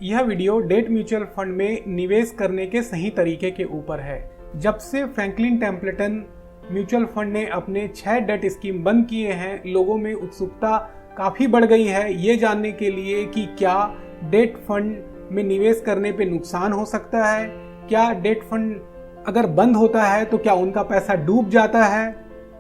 यह video debt mutual fund में निवेश करने के सही तरीके के ऊपर है। जब से फ्रैंकलिन टेम्पल्टन म्यूचुअल फंड ने अपने 6 डेट स्कीम बंद किए हैं, लोगों में उत्सुकता काफ़ी बढ़ गई है ये जानने के लिए कि क्या डेट फंड में निवेश करने पे नुकसान हो सकता है, क्या डेट फंड अगर बंद होता है तो क्या उनका पैसा डूब जाता है,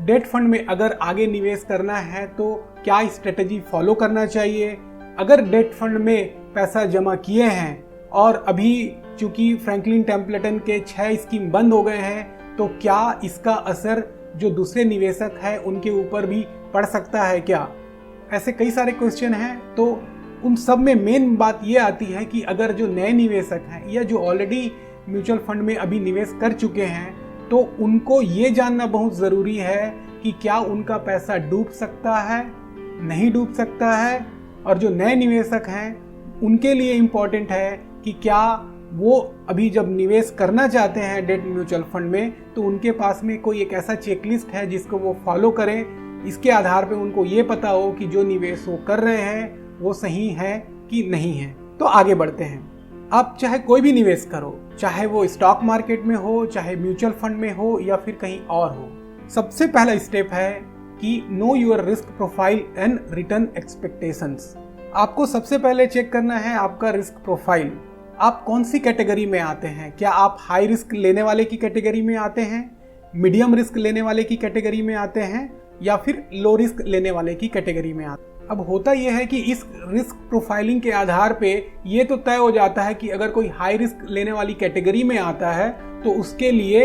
डेट फंड में अगर आगे निवेश करना है तो क्या स्ट्रेटजी फॉलो करना चाहिए, अगर डेट फंड में पैसा जमा किए हैं और अभी चूंकि फ्रैंकलिन टेम्पल्टन के 6 स्कीम बंद हो गए हैं तो क्या इसका असर जो दूसरे निवेशक हैं उनके ऊपर भी पड़ सकता है क्या। ऐसे कई सारे क्वेश्चन हैं। तो उन सब में मेन बात ये आती है कि अगर जो नए निवेशक हैं या जो ऑलरेडी म्यूचुअल फंड में अभी निवेश कर चुके हैं तो उनको ये जानना बहुत ज़रूरी है कि क्या उनका पैसा डूब सकता है, नहीं डूब सकता है। और जो नए निवेशक हैं उनके लिए इम्पॉर्टेंट है कि क्या वो अभी जब निवेश करना चाहते हैं डेट म्यूचुअल फंड में तो उनके पास में कोई एक ऐसा चेकलिस्ट है जिसको वो फॉलो करें। इसके आधार पे उनको ये पता हो कि जो निवेश वो कर रहे हैं वो सही है कि नहीं है। तो आगे बढ़ते हैं। आप चाहे कोई भी निवेश करो, चाहे वो स्टॉक मार्केट में हो, चाहे म्यूचुअल फंड में हो या फिर कहीं और हो, सबसे पहला स्टेप है कि no your risk profile and return expectations. आपको सबसे पहले चेक करना है आपका रिस्क प्रोफाइल। आप कौन सी कैटेगरी में आते हैं, क्या आप हाई रिस्क लेने वाले की कैटेगरी में आते हैं, मीडियम रिस्क लेने वाले की कैटेगरी में आते हैं या फिर लो रिस्क लेने वाले की कैटेगरी में आते हैं। अब होता यह है कि इस रिस्क प्रोफाइलिंग के आधार पे ये तो तय हो जाता है कि अगर कोई हाई रिस्क लेने वाली कैटेगरी में आता है तो उसके लिए,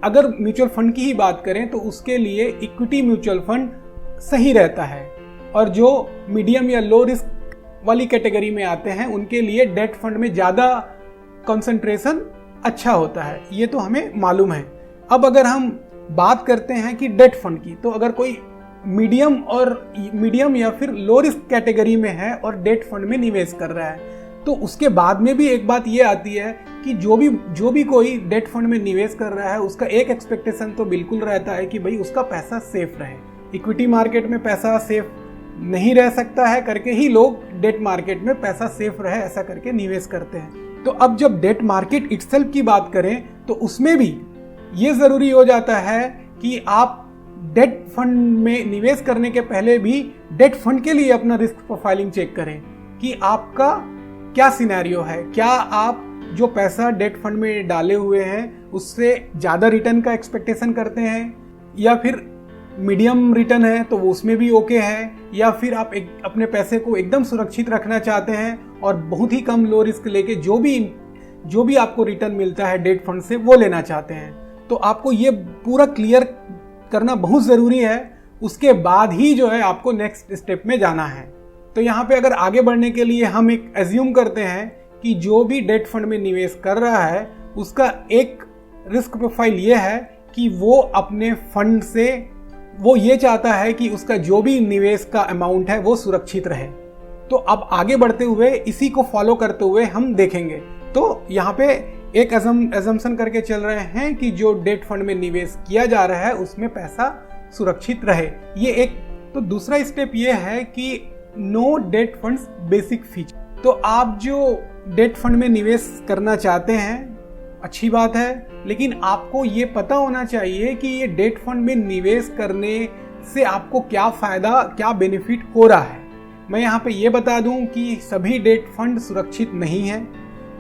अगर म्यूचुअल फंड की ही बात करें तो उसके लिए इक्विटी म्यूचुअल फंड सही रहता है, और जो मीडियम या लो रिस्क वाली कैटेगरी में आते हैं उनके लिए डेट फंड में ज़्यादा कंसंट्रेशन अच्छा होता है। ये तो हमें मालूम है। अब अगर हम बात करते हैं कि डेट फंड की, तो अगर कोई मीडियम या फिर लो रिस्क कैटेगरी में है और डेट फंड में निवेश कर रहा है तो उसके बाद में भी एक बात ये आती है कि जो भी कोई डेट फंड में निवेश कर रहा है उसका एक एक्सपेक्टेशन तो बिल्कुल रहता है कि भाई उसका पैसा सेफ रहे। इक्विटी मार्केट में पैसा सेफ नहीं रह सकता है करके ही लोग डेट मार्केट में पैसा सेफ रहे ऐसा करके निवेश करते हैं। तो अब जब डेट मार्केट इटसेल्फ की बात करें तो उसमें भी ये ज़रूरी हो जाता है कि आप डेट फंड में निवेश करने के पहले भी डेट फंड के लिए अपना रिस्क प्रोफाइलिंग चेक करें कि आपका क्या सिनेरियो है। क्या आप जो पैसा डेट फंड में डाले हुए हैं उससे ज़्यादा रिटर्न का एक्सपेक्टेशन करते हैं, या फिर मीडियम रिटर्न है तो वो उसमें भी ओके है, या फिर आप अपने पैसे को एकदम सुरक्षित रखना चाहते हैं और बहुत ही कम लो रिस्क लेके जो भी आपको रिटर्न मिलता है डेट फंड से वो लेना चाहते हैं। तो आपको ये पूरा क्लियर करना बहुत ज़रूरी है। उसके बाद ही जो है आपको नेक्स्ट स्टेप में जाना है। तो यहाँ पे अगर आगे बढ़ने के लिए हम एक एज्यूम करते हैं कि जो भी डेट फंड में निवेश कर रहा है उसका एक रिस्क प्रोफाइल ये है कि वो अपने फंड से वो ये चाहता है कि उसका जो भी निवेश का अमाउंट है वो सुरक्षित रहे। तो अब आगे बढ़ते हुए इसी को फॉलो करते हुए हम देखेंगे। तो यहाँ पे एक एजम्पशन करके चल रहे हैं कि जो डेट फंड में निवेश किया जा रहा है उसमें पैसा सुरक्षित रहे। ये एक। तो दूसरा स्टेप ये है कि know debt funds basic feature. तो आप जो डेट फंड में निवेश करना चाहते हैं अच्छी बात है, लेकिन आपको ये पता होना चाहिए कि ये डेट फंड में निवेश करने से आपको क्या फ़ायदा, क्या बेनिफिट हो रहा है। मैं यहाँ पे ये बता दूँ कि सभी डेट फंड सुरक्षित नहीं है,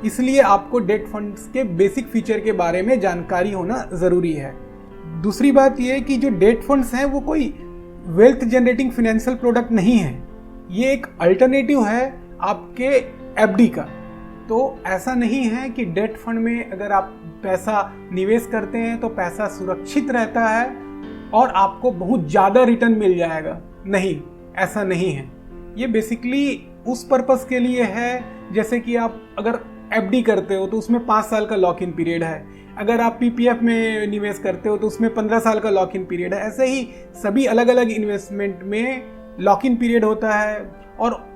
इसलिए आपको डेट फंड्स के बेसिक फीचर के बारे में जानकारी होना ज़रूरी है। दूसरी बात ये कि जो डेट फंड्स हैं वो कोई वेल्थ जनरेटिंग फाइनेंशियल प्रोडक्ट नहीं है, ये एक अल्टरनेटिव है आपके एफडी का। तो ऐसा नहीं है कि डेट फंड में अगर आप पैसा निवेश करते हैं तो पैसा सुरक्षित रहता है और आपको बहुत ज़्यादा रिटर्न मिल जाएगा। नहीं, ऐसा नहीं है। ये बेसिकली उस पर्पस के लिए है, जैसे कि आप अगर एफडी करते हो तो उसमें 5 साल का लॉक इन पीरियड है, अगर आप पीपीएफ में निवेश करते हो तो उसमें 15 साल का लॉक इन पीरियड है। ऐसे ही सभी अलग अलग इन्वेस्टमेंट में लॉक इन पीरियड होता है, और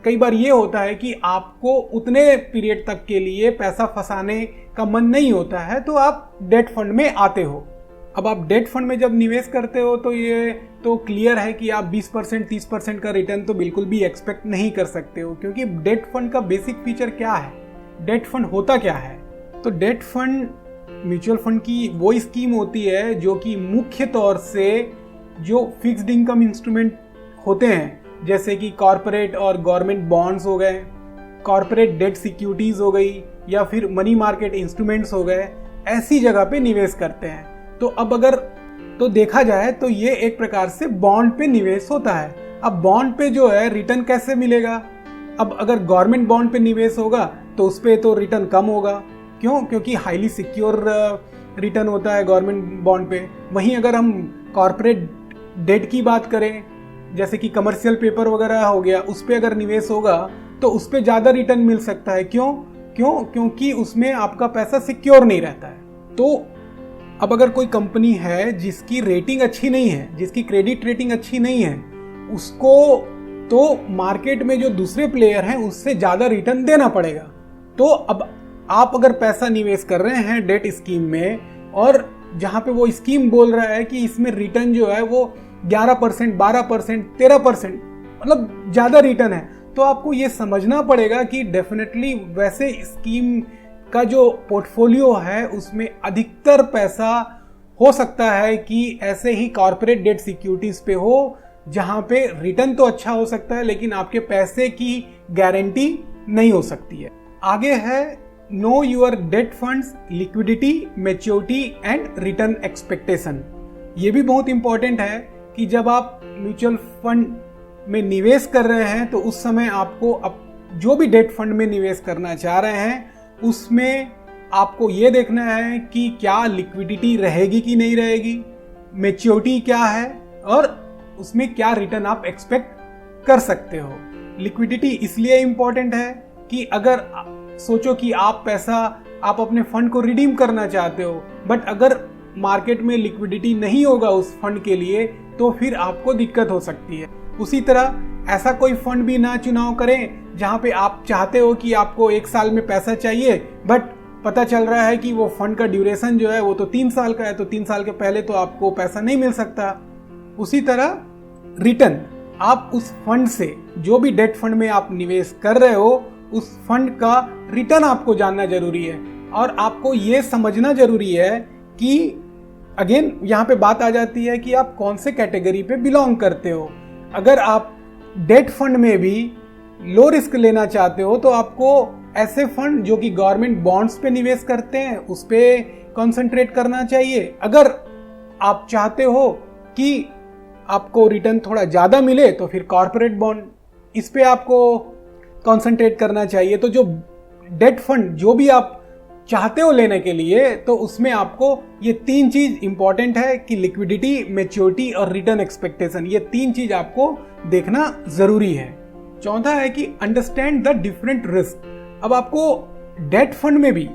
कई बार ये होता है कि आपको उतने पीरियड तक के लिए पैसा फंसाने का मन नहीं होता है तो आप डेट फंड में आते हो। अब आप डेट फंड में जब निवेश करते हो तो ये तो क्लियर है कि आप 20% 30% का रिटर्न तो बिल्कुल भी एक्सपेक्ट नहीं कर सकते हो, क्योंकि डेट फंड का बेसिक फीचर क्या है, डेट फंड होता क्या है। तो डेट फंड म्यूचुअल फंड की वो स्कीम होती है जो कि मुख्य तौर से जो फिक्स्ड इनकम इंस्ट्रूमेंट होते हैं, जैसे कि कॉरपोरेट और गवर्नमेंट बॉन्ड्स हो गए, कॉरपोरेट डेट सिक्योरिटीज हो गई, या फिर मनी मार्केट इंस्ट्रूमेंट्स हो गए, ऐसी जगह पे निवेश करते हैं। तो अब अगर तो देखा जाए तो ये एक प्रकार से बॉन्ड पे निवेश होता है। अब बॉन्ड पे जो है रिटर्न कैसे मिलेगा? अब अगर गवर्नमेंट बॉन्ड पे निवेश होगा तो उस पे तो रिटर्न कम होगा। क्यों? क्योंकि हाईली सिक्योर रिटर्न होता है गवर्नमेंट बॉन्ड पे। वहीं अगर हम कॉर्पोरेट डेट की बात करें, जैसे कि कमर्शियल पेपर वगैरह हो गया, उस पे अगर निवेश होगा तो उस पे ज़्यादा रिटर्न मिल सकता है। क्योंकि उसमें आपका पैसा सिक्योर नहीं रहता है। तो अब अगर कोई कंपनी है जिसकी रेटिंग अच्छी नहीं है, जिसकी क्रेडिट रेटिंग अच्छी नहीं है, उसको तो मार्केट में जो दूसरे प्लेयर हैं उससे ज़्यादा रिटर्न देना पड़ेगा। तो अब आप अगर पैसा निवेश कर रहे हैं डेट स्कीम में, और जहाँ पे वो स्कीम बोल रहा है कि इसमें रिटर्न जो है वो 11%, 12%, 13%, मतलब ज़्यादा रिटर्न है, तो आपको ये समझना पड़ेगा कि डेफिनेटली वैसे स्कीम का जो पोर्टफोलियो है उसमें अधिकतर पैसा हो सकता है कि ऐसे ही कॉर्पोरेट डेट सिक्योरिटीज पे हो, जहां पे रिटर्न तो अच्छा हो सकता है लेकिन आपके पैसे की गारंटी नहीं हो सकती है। आगे है know your date funds liquidity, maturity and return expectation. ये भी बहुत इंपॉर्टेंट है कि जब आप म्यूचुअल फंड में निवेश कर रहे हैं तो उस समय आपको जो भी डेट फंड में निवेश करना चाह रहे हैं उसमें आपको ये देखना है कि क्या लिक्विडिटी रहेगी कि नहीं रहेगी, मैच्योरिटी क्या है, और उसमें क्या रिटर्न आप एक्सपेक्ट कर सकते हो। लिक्विडिटी इसलिए इंपॉर्टेंट है कि अगर सोचो कि आप अपने फंड को रिडीम करना चाहते हो, बट अगर मार्केट में लिक्विडिटी नहीं होगा उस फंड के लिए तो फिर आपको दिक्कत हो सकती है। उसी तरह ऐसा कोई फंड भी ना चुनाव करें जहां पे आप चाहते हो कि आपको 1 साल में पैसा चाहिए, बट पता चल रहा है कि वो फंड का ड्यूरेशन जो है वो तो 3 साल का है, तो 3 साल के पहले तो आपको पैसा नहीं मिल सकता। उसी तरह रिटर्न, आप उस फंड से, जो भी डेट फंड में आप निवेश कर रहे हो, उस फंड का रिटर्न आपको जानना जरूरी है। और आपको ये समझना जरूरी है कि अगेन यहाँ पे बात आ जाती है कि आप कौन से कैटेगरी पे बिलोंग करते हो। अगर आप डेट फंड में भी लो रिस्क लेना चाहते हो तो आपको ऐसे फंड जो कि गवर्नमेंट बॉन्ड्स पे निवेश करते हैं उस पे कंसंट्रेट करना चाहिए। अगर आप चाहते हो कि आपको रिटर्न थोड़ा ज़्यादा मिले तो फिर कॉर्पोरेट बॉन्ड, इस पे आपको कंसंट्रेट करना चाहिए। तो जो डेट फंड जो भी आप चाहते हो लेने के लिए, तो उसमें आपको ये 3 चीज इंपॉर्टेंट है कि लिक्विडिटी, मैच्योरिटी और रिटर्न एक्सपेक्टेशन, ये 3 चीज आपको देखना जरूरी है। चौथा है कि अंडरस्टैंड द डिफरेंट रिस्क। अब आपको डेट फंड में भी,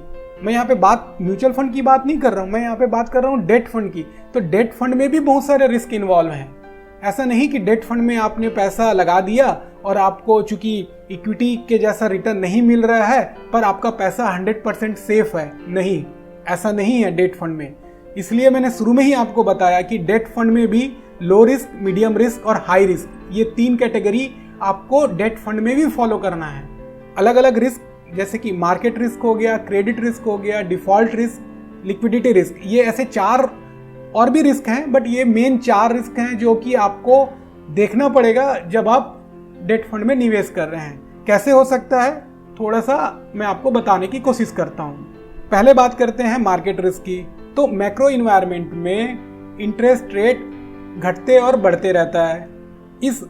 मैं यहाँ पे बात म्यूचुअल फंड की बात नहीं कर रहा हूँ, मैं यहाँ पे बात कर रहा हूँ डेट फंड की। तो डेट फंड में भी बहुत सारे रिस्क इन्वॉल्व हैं। ऐसा नहीं कि डेट फंड में आपने पैसा लगा दिया और आपको चूंकि इक्विटी के जैसा रिटर्न नहीं मिल रहा है पर आपका पैसा 100% सेफ है। नहीं, ऐसा नहीं है डेट फंड में। इसलिए मैंने शुरू में ही आपको बताया कि डेट फंड में भी लो रिस्क, मीडियम रिस्क और हाई रिस्क, ये 3 कैटेगरी आपको डेट फंड में भी फॉलो करना है। अलग अलग रिस्क जैसे कि मार्केट रिस्क हो गया, क्रेडिट रिस्क हो गया, डिफॉल्ट रिस्क, लिक्विडिटी रिस्क, ये ऐसे 4 और भी रिस्क हैं, बट ये मेन 4 रिस्क हैं जो कि आपको देखना पड़ेगा जब आप डेट फंड में निवेश कर रहे हैं। कैसे हो सकता है, थोड़ा सा मैं आपको बताने की कोशिश करता हूं। पहले बात करते हैं मार्केट रिस्क की। तो मैक्रो इन्वायरमेंट में इंटरेस्ट रेट घटते और बढ़ते रहता है। इस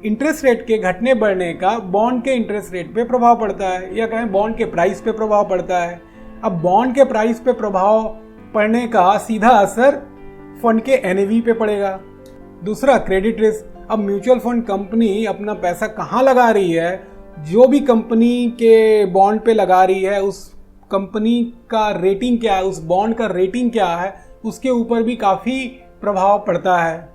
इंटरेस्ट रेट के घटने बढ़ने का बॉन्ड के इंटरेस्ट रेट पे प्रभाव पड़ता है, या कहें बॉन्ड के प्राइस पे प्रभाव पड़ता है। अब बॉन्ड के प्राइस पे प्रभाव पड़ने का सीधा असर फंड के एनएवी पे पड़ेगा। दूसरा, क्रेडिट रिस्क। अब म्यूचुअल फंड कंपनी अपना पैसा कहाँ लगा रही है, जो भी कंपनी के बॉन्ड पे लगा रही है उस कंपनी का रेटिंग क्या है, उस बॉन्ड का रेटिंग क्या है, उसके ऊपर भी काफ़ी प्रभाव पड़ता है।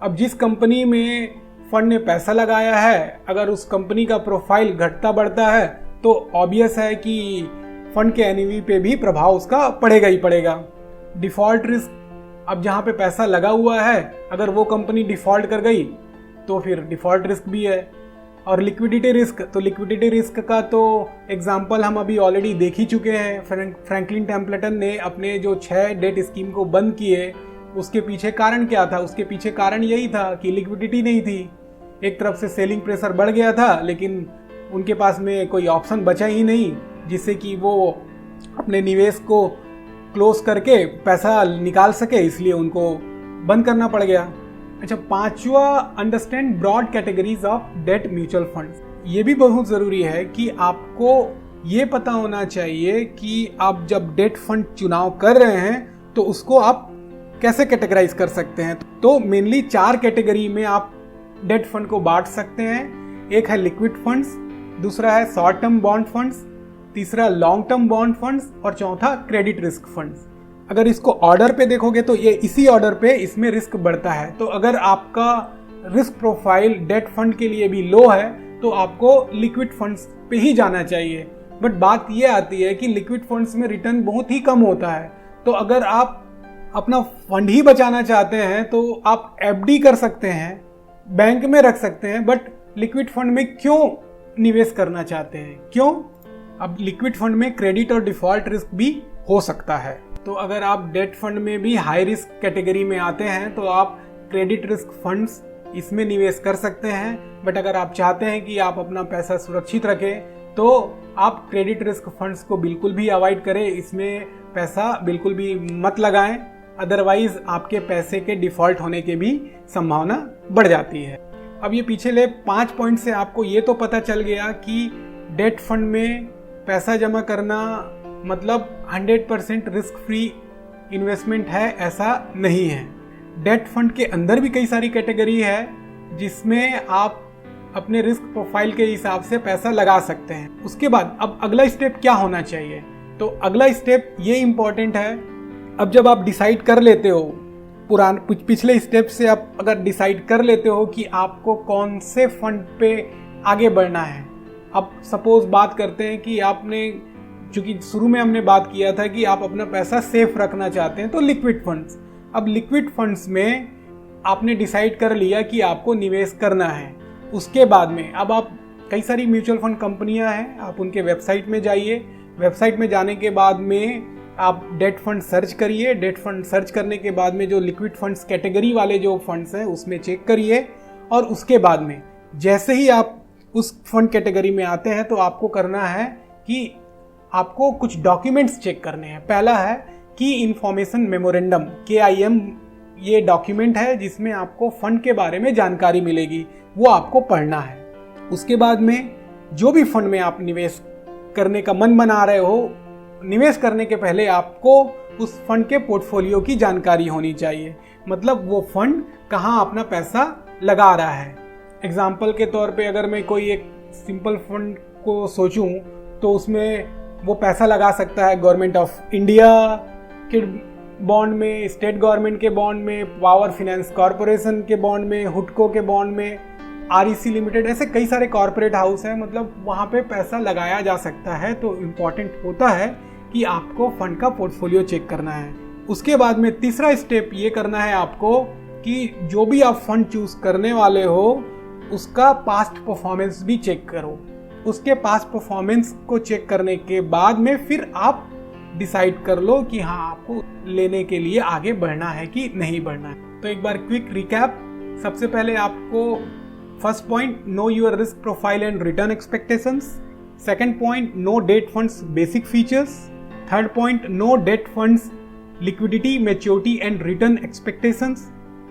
अब जिस कंपनी में फंड ने पैसा लगाया है, अगर उस कंपनी का प्रोफाइल घटता बढ़ता है तो ऑब्वियस है कि फंड के एनएवी पे भी प्रभाव उसका पड़ेगा ही पड़ेगा। डिफॉल्ट रिस्क अब जहाँ पे पैसा लगा हुआ है, अगर वो कंपनी डिफॉल्ट कर गई तो फिर डिफॉल्ट रिस्क भी है। और लिक्विडिटी रिस्क, तो लिक्विडिटी रिस्क का तो एग्जांपल हम अभी ऑलरेडी देख ही चुके हैं। फ्रैंकलिन टेम्पल्टन ने अपने जो 6 डेट स्कीम को बंद किए, उसके पीछे कारण क्या था? उसके पीछे कारण यही था कि लिक्विडिटी नहीं थी। एक तरफ से सेलिंग प्रेशर बढ़ गया था, लेकिन उनके पास में कोई ऑप्शन बचा ही नहीं जिससे कि वो अपने निवेश को क्लोज करके पैसा निकाल सके, इसलिए उनको बंद करना पड़ गया। अच्छा, 5वां, understand broad categories of debt mutual funds. ये भी बहुत ज़रूरी है कि आपको ये पता होना चाहिए कि आप जब डेट फंड चुनाव कर रहे हैं तो उसको आप कैसे कैटेगराइज कर सकते हैं। तो मेनली 4 कैटेगरी में आप डेट फंड को बांट सकते हैं। एक है लिक्विड फंड्स, दूसरा है शॉर्ट टर्म बॉन्ड फंड्स, तीसरा लॉन्ग टर्म बॉन्ड फंड्स और चौथा क्रेडिट रिस्क फंड्स। अगर इसको ऑर्डर पे देखोगे तो ये इसी ऑर्डर पे इसमें रिस्क बढ़ता है। तो अगर आपका रिस्क प्रोफाइल डेट फंड के लिए भी लो है तो आपको लिक्विड फंड्स पे ही जाना चाहिए। बट बात ये आती है कि लिक्विड फंड्स में रिटर्न बहुत ही कम होता है। तो अगर आप अपना फंड ही बचाना चाहते हैं तो आप एफडी कर सकते हैं, बैंक में रख सकते हैं, बट लिक्विड फंड में क्यों निवेश करना चाहते हैं? क्यों? अब लिक्विड फंड में क्रेडिट और डिफॉल्ट रिस्क भी हो सकता है। तो अगर आप डेट फंड में भी हाई रिस्क कैटेगरी में आते हैं तो आप क्रेडिट रिस्क फंड्स इसमें निवेश कर सकते हैं। बट अगर आप चाहते हैं कि आप अपना पैसा सुरक्षित रखें तो आप क्रेडिट रिस्क फंड्स को बिल्कुल भी अवॉइड करें, इसमें पैसा बिल्कुल भी मत लगाएं, अदरवाइज आपके पैसे के डिफॉल्ट होने की भी संभावना बढ़ जाती है। अब ये पिछले 5 पॉइंट से आपको ये तो पता चल गया कि डेट फंड में पैसा जमा करना मतलब 100% रिस्क फ्री इन्वेस्टमेंट है, ऐसा नहीं है। डेट फंड के अंदर भी कई सारी कैटेगरी है जिसमें आप अपने रिस्क प्रोफाइल के हिसाब से पैसा लगा सकते हैं। उसके बाद अब अगला स्टेप क्या होना चाहिए? तो अगला स्टेप ये इम्पोर्टेंट है। अब जब आप डिसाइड कर लेते हो, पिछले स्टेप से आप अगर डिसाइड कर लेते हो कि आपको कौन से फंड पे आगे बढ़ना है। अब सपोज बात करते हैं कि आपने, चूंकि शुरू में हमने बात किया था कि आप अपना पैसा सेफ रखना चाहते हैं, तो लिक्विड फंड्स। अब लिक्विड फंड्स में आपने डिसाइड कर लिया कि आपको निवेश करना है। उसके बाद में अब आप, कई सारी म्यूचुअल फंड कंपनियां हैं, आप उनके वेबसाइट में जाइए। वेबसाइट में जाने के बाद में आप डेट फंड सर्च करिए। डेट फंड सर्च करने के बाद में जो लिक्विड फंड्स कैटेगरी वाले जो फंड्स हैं उसमें चेक करिए। और उसके बाद में जैसे ही आप उस फंड कैटेगरी में आते हैं तो आपको करना है कि आपको कुछ डॉक्यूमेंट्स चेक करने हैं। पहला है की इन्फॉर्मेशन मेमोरेंडम, KIM। ये डॉक्यूमेंट है जिसमें आपको फंड के बारे में जानकारी मिलेगी, वो आपको पढ़ना है। उसके बाद में जो भी फंड में आप निवेश करने का मन बना रहे हो, निवेश करने के पहले आपको उस फंड के पोर्टफोलियो की जानकारी होनी चाहिए। मतलब वो फंड कहाँ अपना पैसा लगा रहा है। एग्जाम्पल के तौर पे अगर मैं कोई एक सिंपल फंड को सोचूं तो उसमें वो पैसा लगा सकता है गवर्नमेंट ऑफ इंडिया के बॉन्ड में, स्टेट गवर्नमेंट के बॉन्ड में, पावर फाइनेंस कॉरपोरेशन के बॉन्ड में, हुडको के बॉन्ड में, REC लिमिटेड, ऐसे कई सारे कॉरपोरेट हाउस हैं। मतलब वहाँ पे पैसा लगाया जा सकता है। तो इम्पॉर्टेंट होता है कि आपको फंड का पोर्टफोलियो चेक करना है। उसके बाद में तीसरा स्टेप ये करना है आपको कि जो भी आप फंड चूज करने वाले हो उसका पास्ट परफॉर्मेंस भी चेक करो। उसके पास्ट परफॉर्मेंस को चेक करने के बाद में फिर आप डिसाइड कर लो कि हाँ आपको लेने के लिए आगे बढ़ना है कि नहीं बढ़ना है। तो एक बार क्विक रिकैप। सबसे पहले आपको first point, know your risk profile and return expectations. Second point, know debt funds basic features. Third point, know debt funds liquidity, maturity and return expectations.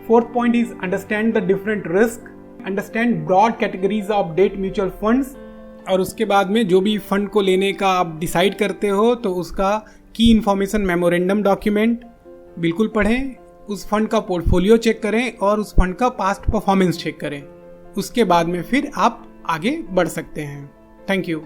Fourth point is understand the different risk, understand broad categories of debt mutual funds. और उसके बाद में जो भी fund को लेने का आप डिसाइड करते हो तो उसका की इन्फॉर्मेशन मेमोरेंडम डॉक्यूमेंट बिल्कुल पढ़ें, उस फंड का पोर्टफोलियो चेक करें और उस फंड का पास्ट परफॉर्मेंस चेक करें। उसके बाद में फिर आप आगे बढ़ सकते हैं। Thank you.